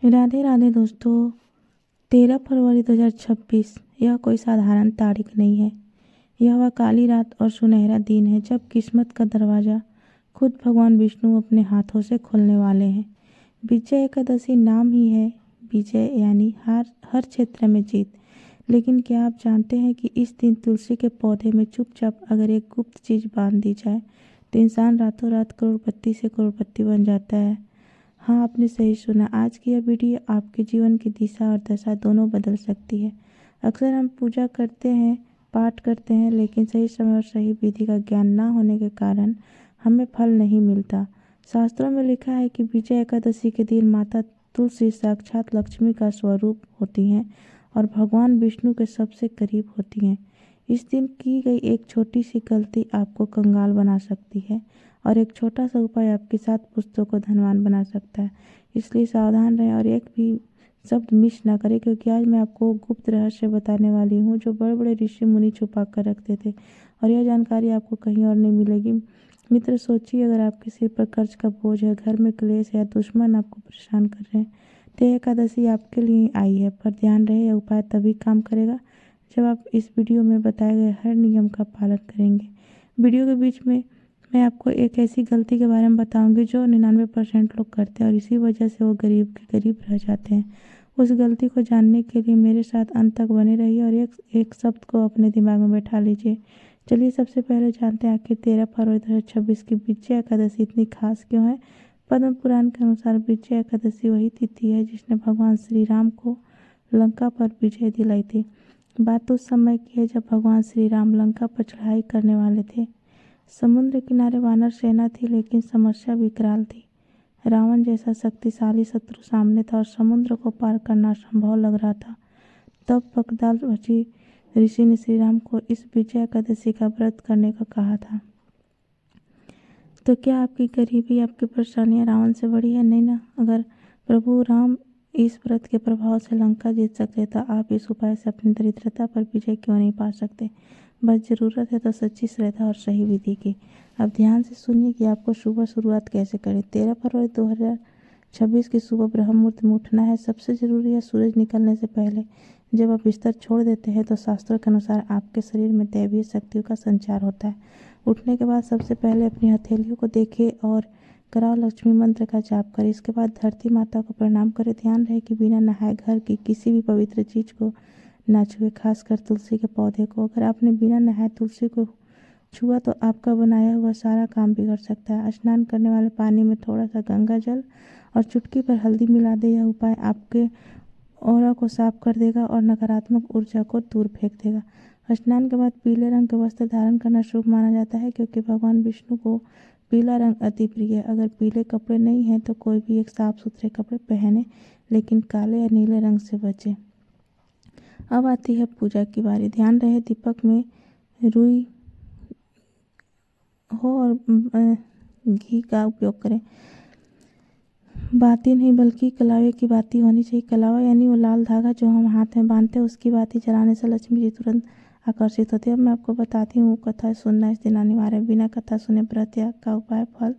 राधे राधे दोस्तों। 13 फरवरी 2026 यह कोई साधारण तारीख नहीं है। यह वह काली रात और सुनहरा दिन है जब किस्मत का दरवाज़ा खुद भगवान विष्णु अपने हाथों से खोलने वाले हैं। विजय एकादशी नाम ही है। विजय यानी हर क्षेत्र में जीत। लेकिन क्या आप जानते हैं कि इस दिन तुलसी के पौधे में चुपचाप अगर एक गुप्त चीज़ बांध दी जाए तो इंसान रातों रात करोड़पति से करोड़पति बन जाता है। हाँ, आपने सही सुना। आज की यह वीडियो आपके जीवन की दिशा और दशा दोनों बदल सकती है। अक्सर हम पूजा करते हैं, पाठ करते हैं, लेकिन सही समय और सही विधि का ज्ञान ना होने के कारण हमें फल नहीं मिलता। शास्त्रों में लिखा है कि विजय एकादशी के दिन माता तुलसी साक्षात लक्ष्मी का स्वरूप होती हैं और भगवान विष्णु के सबसे करीब होती हैं। इस दिन की गई एक छोटी सी गलती आपको कंगाल बना सकती है और एक छोटा सा उपाय आपके 7 पुस्तों को धनवान बना सकता है। इसलिए सावधान रहें और एक भी शब्द मिस ना करें, क्योंकि आज मैं आपको गुप्त रहस्य बताने वाली हूँ जो बड़े बड़े ऋषि मुनि छुपा कर रखते थे और यह जानकारी आपको कहीं और नहीं मिलेगी। मित्र, सोचिए, अगर आपके सिर पर कर्ज का बोझ है, घर में क्लेश है या दुश्मन आपको परेशान कर रहे हैं, तो यह एकादशी आपके लिए आई है। पर ध्यान रहे, यह उपाय तभी काम करेगा जब आप इस वीडियो में बताए गए हर नियम का पालन करेंगे। वीडियो के बीच में मैं आपको एक ऐसी गलती के बारे में बताऊंगी जो 99% लोग करते हैं और इसी वजह से वो गरीब के गरीब रह जाते हैं। उस गलती को जानने के लिए मेरे साथ अंत तक बने रहिए और एक एक शब्द को अपने दिमाग में बैठा लीजिए। चलिए सबसे पहले जानते हैं आखिर 13 फरवरी 2026 की विजय एकादशी इतनी खास क्यों है। पद्म पुराण के अनुसार विजय एकादशी वही तिथि है जिसने भगवान श्री राम को लंका पर विजय दिलाई थी। बात उस समय की है जब भगवान श्री राम लंका पर चढ़ाई करने वाले थे। समुद्र किनारे वानर सेना थी, लेकिन समस्या विकराल थी। रावण जैसा शक्तिशाली शत्रु सामने था और समुद्र को पार करना असंभव लग रहा था। तब बगदालवची ऋषि ने श्री राम को इस विजय एकादशी का व्रत करने को कहा था। तो क्या आपकी गरीबी, आपकी परेशानियां रावण से बड़ी है? नहीं ना। अगर प्रभु राम इस व्रत के प्रभाव से लंका जीत सकते तो आप इस उपाय से अपनी दरिद्रता पर विजय क्यों नहीं पा सकते? बस ज़रूरत है तो सच्ची श्रद्धा और सही विधि की। अब ध्यान से सुनिए कि आपको सुबह शुरुआत कैसे करें। 13 फरवरी 2026 की सुबह ब्रह्म मुहूर्त में उठना है। सबसे ज़रूरी है सूरज निकलने से पहले। जब आप बिस्तर छोड़ देते हैं तो शास्त्रों के अनुसार आपके शरीर में दैवीय शक्तियों का संचार होता है। उठने के बाद सबसे पहले अपनी हथेलियों को देखें और कराओ लक्ष्मी मंत्र का जाप करें। इसके बाद धरती माता को प्रणाम करें। ध्यान रहे कि बिना नहाए घर की किसी भी पवित्र चीज़ को ना छुए, खासकर तुलसी के पौधे को। अगर आपने बिना नहाए तुलसी को छुआ तो आपका बनाया हुआ सारा काम बिगड़ सकता है। स्नान करने वाले पानी में थोड़ा सा गंगा जल और चुटकी पर हल्दी मिला दे। यह उपाय आपके ऑरा को साफ कर देगा और नकारात्मक ऊर्जा को दूर फेंक देगा। स्नान के बाद पीले रंग के वस्त्र धारण करना शुभ माना जाता है, क्योंकि भगवान विष्णु को पीला रंग अति प्रिय है। अगर पीले कपड़े नहीं हैं तो कोई भी एक साफ सुथरे कपड़े पहने, लेकिन काले या नीले रंग से बचें। अब आती है पूजा की बारी। ध्यान रहे दीपक में रुई हो और घी का उपयोग करें। बाती नहीं बल्कि कलावे की बाती होनी चाहिए। कलावा यानी वो लाल धागा जो हम हाथ में बांधते हैं, उसकी बाती जलाने से लक्ष्मी जी तुरंत आकर्षित होती है। अब मैं आपको बताती हूँ कथा सुनना इस दिन अनिवार्य है। बिना कथा सुने व्रत का उपाय फल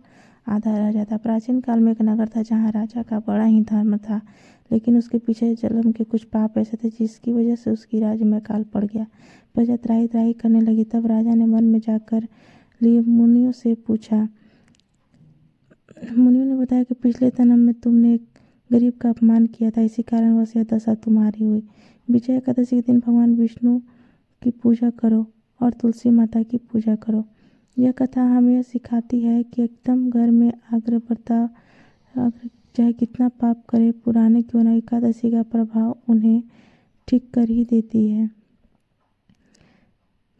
आधा रह जाता है। प्राचीन काल में एक नगर था जहाँ राजा का बड़ा ही धर्म था, लेकिन उसके पीछे जन्म के कुछ पाप ऐसे थे जिसकी वजह से उसकी राज्य में काल पड़ गया। प्रजा त्राही त्राही करने लगी। तब राजा ने मन में जाकर लिए मुनियों से पूछा। मुनियों ने बताया कि पिछले जन्म में तुमने एक गरीब का अपमान किया था, इसी कारणवश यह दशा तुम्हारी हुई। विजय एकादशी के दिन भगवान विष्णु की पूजा करो और तुलसी माता की पूजा करो। यह कथा हमें सिखाती है कि एकदम घर में आग्रह बर्ताव, चाहे कितना पाप करे, पुराने क्यों न, एकादशी का प्रभाव उन्हें ठीक कर ही देती है।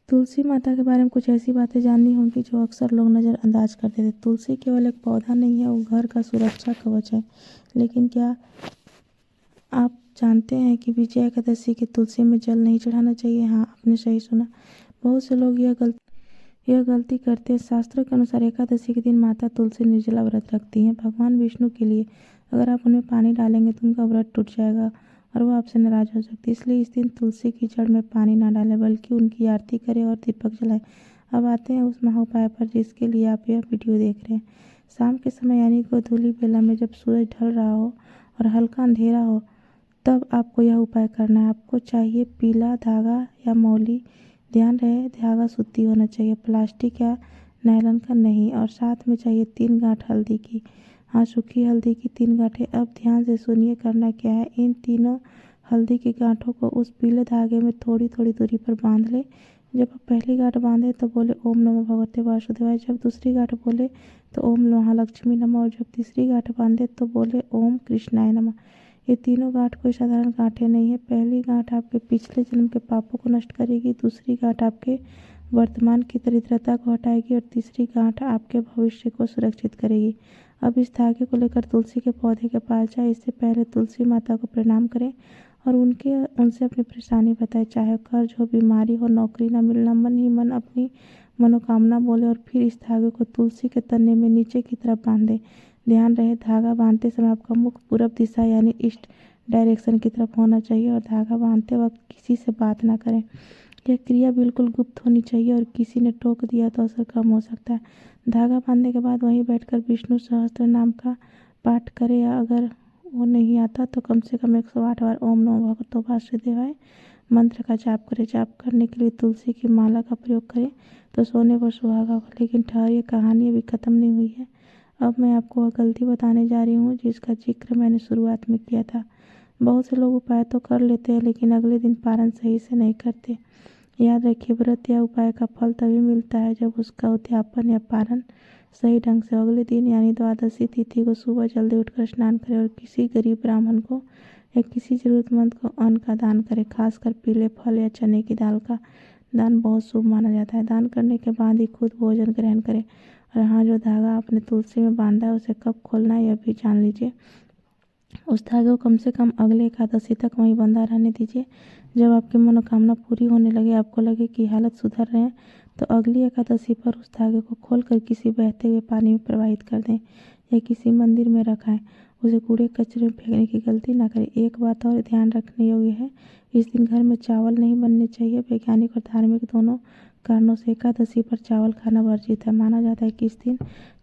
तुलसी माता के बारे में कुछ ऐसी बातें जाननी होंगी जो अक्सर लोग नज़रअंदाज करते थे। तुलसी केवल एक पौधा नहीं है, वो घर का सुरक्षा कवच है। लेकिन क्या आप जानते हैं कि विजय एकादशी की तुलसी में जल नहीं चढ़ाना चाहिए? हाँ, आपने सही सुना। बहुत से लोग यह गलती करते हैं। शास्त्रों के अनुसार एकादशी के दिन माता तुलसी निर्जला व्रत रखती हैं भगवान विष्णु के लिए। अगर आप उनमें पानी डालेंगे तो उनका व्रत टूट जाएगा और वो आपसे नाराज हो सकती है। इसलिए इस दिन तुलसी की जड़ में पानी ना डालें, बल्कि उनकी आरती करें और दीपक जलाएं। अब आते हैं उस महाउपाय पर जिसके लिए आप यह वीडियो देख रहे हैं। शाम के समय यानी गोधूली बेला में जब सूरज ढल रहा हो और हल्का अंधेरा हो तब आपको यह उपाय करना है। आपको चाहिए पीला धागा या मौली। ध्यान रहे धागा सूती होना चाहिए, प्लास्टिक या नायलॉन का नहीं। और साथ में चाहिए 3 गांठ हल्दी की। हाँ, सूखी हल्दी की 3 गांठें। अब ध्यान से सुनिए करना क्या है। इन तीनों हल्दी की गांठों को उस पीले धागे में थोड़ी थोड़ी दूरी पर बांध ले। जब आप पहली गांठ बांधे तो बोले ओम नमो भगवते वासुदेवाय। जब दूसरी गांठ बोले तो ओम महालक्ष्मी नमः। और जब तीसरी गांठ बांधे तो बोले ओम कृष्णाय नमः। ये तीनों गांठ कोई साधारण गांठें नहीं है। पहली गांठ आपके पिछले जन्म के पापों को नष्ट करेगी, दूसरी गांठ आपके वर्तमान की दरिद्रता को हटाएगी और तीसरी गांठ आपके भविष्य को सुरक्षित करेगी। अब इस धागे को लेकर तुलसी के पौधे के पास जाए। इससे पहले तुलसी माता को प्रणाम करें और उनसे अपनी परेशानी बताएं, चाहे कर्ज हो, बीमारी हो, नौकरी न मिलना। मन ही मन अपनी मनोकामना बोले और फिर इस धागे को तुलसी के तने में नीचे की तरफ बांध दें। ध्यान रहे धागा बांधते समय आपका मुख पूरब दिशा यानी ईस्ट डायरेक्शन की तरफ होना चाहिए और धागा बांधते वक्त किसी से बात ना करें। यह क्रिया बिल्कुल गुप्त होनी चाहिए और किसी ने टोक दिया तो असर कम हो सकता है। धागा बांधने के बाद वहीं बैठकर विष्णु सहस्त्र नाम का पाठ करें या अगर वो नहीं आता तो कम से कम 108 बार ओम नमो भगवते वासुदेवाय मंत्र का जाप करें। जाप करने के लिए तुलसी की माला का प्रयोग करें तो सोने पर सुहागा होगा। लेकिन ठहरिए, कहानी अभी ख़त्म नहीं हुई है। अब मैं आपको वह गलती बताने जा रही हूँ जिसका जिक्र मैंने शुरुआत में किया था। बहुत से लोग उपाय तो कर लेते हैं लेकिन अगले दिन पारण सही से नहीं करते। याद रखिए, व्रत या उपाय का फल तभी मिलता है जब उसका उद्यापन या पारण सही ढंग से। अगले दिन यानी द्वादशी तिथि को सुबह जल्दी उठकर स्नान करें और किसी गरीब ब्राह्मण को या किसी जरूरतमंद को अन्न का दान करें। खासकर पीले फल या चने की दाल का दान बहुत शुभ माना जाता है। दान करने के बाद ही खुद भोजन ग्रहण करें। और हाँ, जो धागा आपने तुलसी में बांधा है उसे कब खोलना है यह भी जान लीजिए। उस धागे को कम से कम अगले एकादशी तक वहीं बंधा रहने दीजिए। जब आपकी मनोकामना पूरी होने लगे, आपको लगे कि हालत सुधर रहे हैं, तो अगली एकादशी पर उस धागे को खोलकर किसी बहते हुए पानी में प्रवाहित कर दें या किसी मंदिर में रखाएं। उसे कूड़े कचरे में फेंकने की गलती ना करें। एक बात और ध्यान रखने योग्य है, इस दिन घर में चावल नहीं बनने चाहिए। वैज्ञानिक और धार्मिक दोनों कारणों से एकादशी पर चावल खाना वर्जित है। माना जाता है कि इस दिन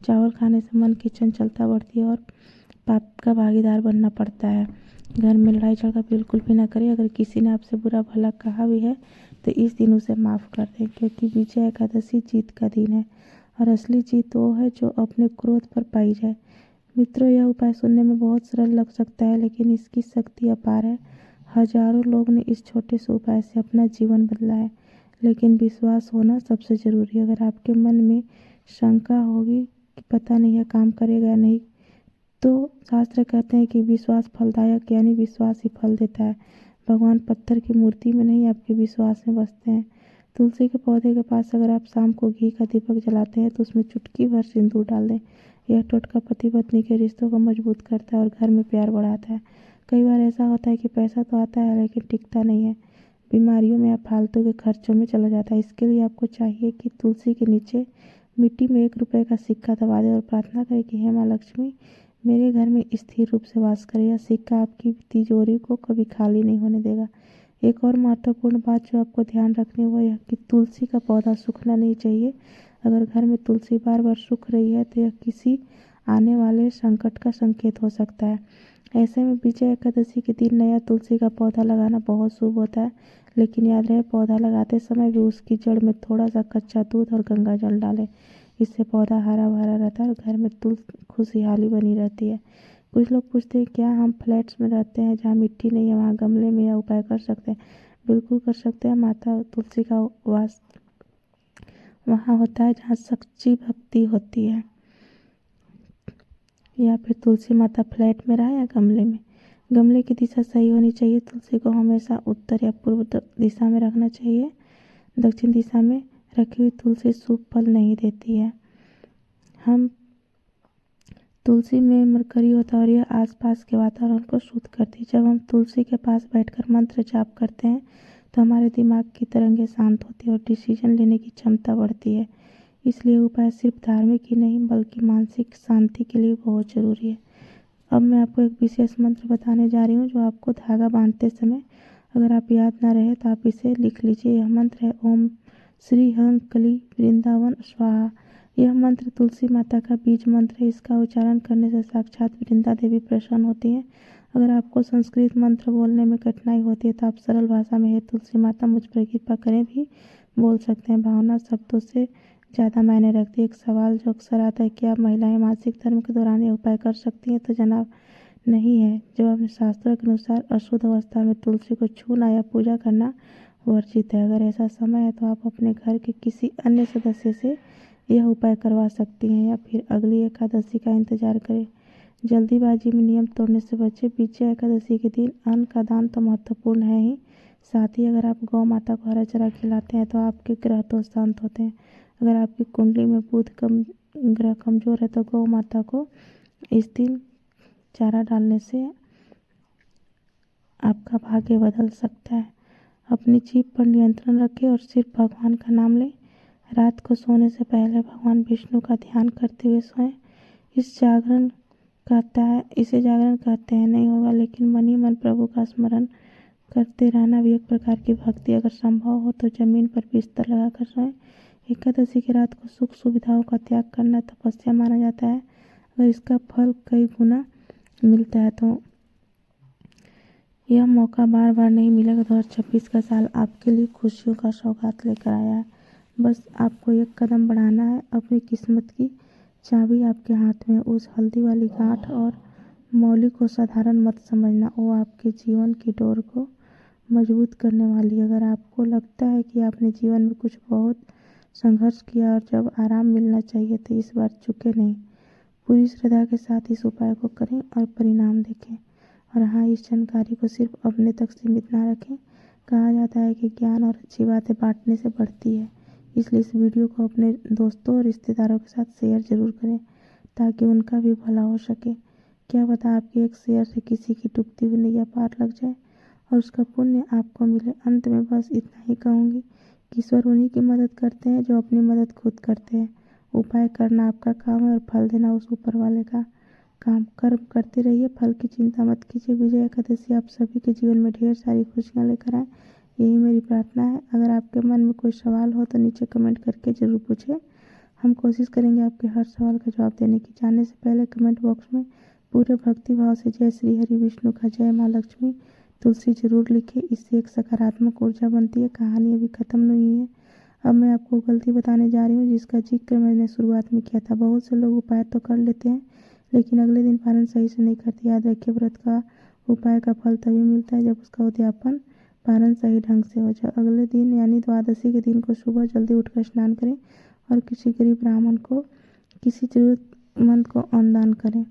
चावल खाने से मन की चंचलता बढ़ती है और पाप का भागीदार बनना पड़ता है। घर में लड़ाई झगड़ा बिल्कुल भी ना करें। अगर किसी ने आपसे बुरा भला कहा भी है तो इस दिन उसे माफ़ कर दें, क्योंकि विजय एकादशी जीत का दिन है और असली जीत वो है जो अपने क्रोध पर पाई जाए। मित्रों, यह उपाय सुनने में बहुत सरल लग सकता है लेकिन इसकी शक्ति अपार है। हजारों लोग ने इस छोटे से उपाय से अपना जीवन बदला है। लेकिन विश्वास होना सबसे ज़रूरी है। अगर आपके मन में शंका होगी कि पता नहीं यह काम करेगा या नहीं, तो शास्त्र कहते हैं कि विश्वास फलदायक यानी विश्वास ही फल देता है। भगवान पत्थर की मूर्ति में नहीं, आपके विश्वास में बसते हैं। तुलसी के पौधे के पास अगर आप शाम को घी का दीपक जलाते हैं तो उसमें चुटकी भर सिंदूर डाल दें। यह टोटका पति पत्नी के रिश्तों को मजबूत करता है और घर में प्यार बढ़ाता है। कई बार ऐसा होता है कि पैसा तो आता है लेकिन टिकता नहीं है, बीमारियों में या फालतू के खर्चों में चला जाता है। इसके लिए आपको चाहिए कि तुलसी के नीचे मिट्टी में 1 रुपये का सिक्का दबा दें और प्रार्थना करें कि हे माँ लक्ष्मी मेरे घर में स्थिर रूप से वास करे। यह सिक्का आपकी तिजोरी को कभी खाली नहीं होने देगा। एक और महत्वपूर्ण बात जो आपको ध्यान रखनी है वह यह कि तुलसी का पौधा सूखना नहीं चाहिए। अगर घर में तुलसी बार बार सूख रही है तो यह किसी आने वाले संकट का संकेत हो सकता है। ऐसे में विजय एकादशी के दिन नया तुलसी का पौधा लगाना बहुत शुभ होता है। लेकिन याद रहे, पौधा लगाते समय भी उसकी जड़ में थोड़ा सा कच्चा दूध और गंगा जल डालें। इससे पौधा हरा भरा रहता है और घर में खुशहाली बनी रहती है। कुछ लोग पूछते हैं क्या हम फ्लैट्स में रहते हैं जहाँ मिट्टी नहीं है, वहाँ गमले में यह उपाय कर सकते हैं? बिल्कुल कर सकते हैं। माता तुलसी का वास वहाँ होता है जहाँ सच्ची भक्ति होती है। या फिर तुलसी माता फ्लैट में रहा या गमले में। गमले की दिशा सही होनी चाहिए। तुलसी को हमेशा उत्तर या पूर्व दिशा में रखना चाहिए। दक्षिण दिशा में रखी हुई तुलसी शुभ फल नहीं देती है। हम तुलसी में मरकरी होता है और यह आसपास के वातावरण को शुद्ध करती है। जब हम तुलसी के पास बैठकर मंत्र जाप करते हैं तो हमारे दिमाग की तरंगें शांत होती है और डिसीजन लेने की क्षमता बढ़ती है। इसलिए उपाय सिर्फ धार्मिक ही नहीं बल्कि मानसिक शांति के लिए बहुत ज़रूरी है। अब मैं आपको एक विशेष मंत्र बताने जा रही हूँ जो आपको धागा बांधते समय अगर आप याद ना रहे तो आप इसे लिख लीजिए। यह मंत्र है ओम श्री हं कली वृंदावन स्वाहा। यह मंत्र तुलसी माता का बीज मंत्र है। इसका उच्चारण करने से साक्षात वृंदा देवी प्रसन्न होती हैं अगर आपको संस्कृत मंत्र बोलने में कठिनाई होती है तो आप सरल भाषा में हे तुलसी माता मुझ पर कृपा करें भी बोल सकते हैं। भावना शब्दों से ज़्यादा मायने रखती है। एक सवाल जो अक्सर आता है कि आप महिलाएं मासिक धर्म के दौरान ये उपाय कर सकती हैं? तो जनाब नहीं है। जवाब शास्त्रों के अनुसार अशुद्ध अवस्था में तुलसी को छूना या पूजा करना वर्जित है। अगर ऐसा समय है तो आप अपने घर के किसी अन्य सदस्य से यह उपाय करवा सकती हैं या फिर अगली एकादशी का इंतजार करें। जल्दीबाजी में नियम तोड़ने से बचें। विजया एकादशी के दिन अन्न का दान तो महत्वपूर्ण है ही, साथ ही अगर आप गौ माता को हरा चारा खिलाते हैं तो आपके ग्रह दोष शांत होते हैं। अगर आपकी कुंडली में बुध ग्रह कमजोर है तो गौ माता को इस दिन चारा डालने से आपका भाग्य बदल सकता है। अपनी जीभ पर नियंत्रण रखें और सिर्फ भगवान का नाम लें। रात को सोने से पहले भगवान विष्णु का ध्यान करते हुए सोएं। इसे जागरण कहते हैं। नहीं होगा लेकिन मन ही मन प्रभु का स्मरण करते रहना भी एक प्रकार की भक्ति। अगर संभव हो तो जमीन पर बिस्तर लगाकर सोएं। एकादशी की रात को सुख सुविधाओं का त्याग करना तपस्या माना जाता है। अगर इसका फल कई गुना मिलता है तो यह मौका बार बार नहीं मिलेगा। 2026 का साल आपके लिए खुशियों का सौगात लेकर आया है। बस आपको एक कदम बढ़ाना है। अपनी किस्मत की चाबी आपके हाथ में। उस हल्दी वाली गांठ और मौली को साधारण मत समझना, वो आपके जीवन की डोर को मजबूत करने वाली है। अगर आपको लगता है कि आपने जीवन में कुछ बहुत संघर्ष किया और जब आराम मिलना चाहिए तो इस बार चुके नहीं। पूरी श्रद्धा के साथ इस उपाय को करें और परिणाम देखें। और हाँ, इस जानकारी को सिर्फ अपने तक सीमित ना रखें। कहा जाता है कि ज्ञान और अच्छी बातें बांटने से बढ़ती है, इसलिए इस वीडियो को अपने दोस्तों और रिश्तेदारों के साथ शेयर जरूर करें ताकि उनका भी भला हो सके। क्या पता आपके एक शेयर से किसी की डूबती हुई नैया पार लग जाए और उसका पुण्य आपको मिले। अंत में बस इतना ही कहूँगी कि ईश्वर उन्हीं की मदद करते हैं जो अपनी मदद खुद करते हैं। उपाय करना आपका काम है और फल देना उस ऊपर वाले का काम। कर्म करते रहिए, फल की चिंता मत कीजिए। विजय एकादशी आप सभी के जीवन में ढेर सारी खुशियाँ लेकर आए, यही मेरी प्रार्थना है। अगर आपके मन में कोई सवाल हो तो नीचे कमेंट करके ज़रूर पूछें। हम कोशिश करेंगे आपके हर सवाल का जवाब देने की। जाने से पहले कमेंट बॉक्स में पूरे भक्ति भाव से जय श्री हरि विष्णु का, जय माँ लक्ष्मी तुलसी जरूर लिखें। इससे एक सकारात्मक ऊर्जा बनती है। कहानी अभी खत्म नहीं है। अब मैं आपको गलती बताने जा रही हूँ जिसका जिक्र मैंने शुरुआत में किया था। बहुत से लोग उपाय तो कर लेते हैं लेकिन अगले दिन पारण सही से नहीं करते। याद रखिए, व्रत का उपाय का फल तभी मिलता है जब उसका उद्यापन पारण सही ढंग से हो जाए। अगले दिन यानी द्वादशी के दिन को सुबह जल्दी उठकर स्नान करें और किसी गरीब ब्राह्मण को, किसी जरूरतमंद को अन्न दान करें।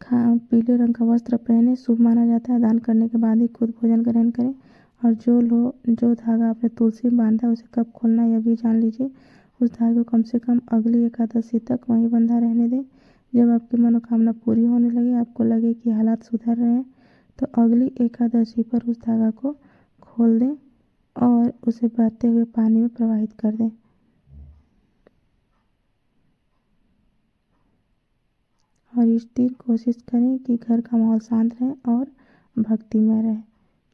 पीले रंग का वस्त्र पहने, शुभ माना जाता है। दान करने के बाद ही खुद भोजन ग्रहण करें। और जो धागा आपने तुलसी में बांधा है उसे कब खोलना है यह भी जान लीजिए। उस धागे को कम से कम अगली एकादशी तक वहीं बंधा रहने दें। जब आपकी मनोकामना पूरी होने लगे, आपको लगे कि हालात सुधर रहे हैं, तो अगली एकादशी पर उस धागा को खोल दें और उसे बहते हुए पानी में प्रवाहित कर दें। और इस दिन कोशिश करें कि घर का माहौल शांत रहे और भक्तिमय रहे।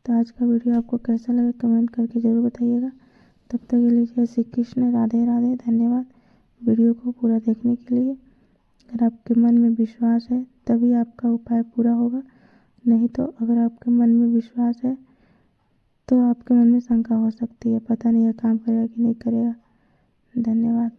तो आज का वीडियो आपको कैसा लगा कमेंट करके ज़रूर बताइएगा। तब तक के लिए जय श्री कृष्ण, राधे राधे। धन्यवाद वीडियो को पूरा देखने के लिए। अगर आपके मन में विश्वास है तभी आपका उपाय पूरा होगा, नहीं तो अगर आपके मन में विश्वास है तो आपके मन में शंका हो सकती है, पता नहीं यह काम करेगा कि नहीं करेगा। धन्यवाद।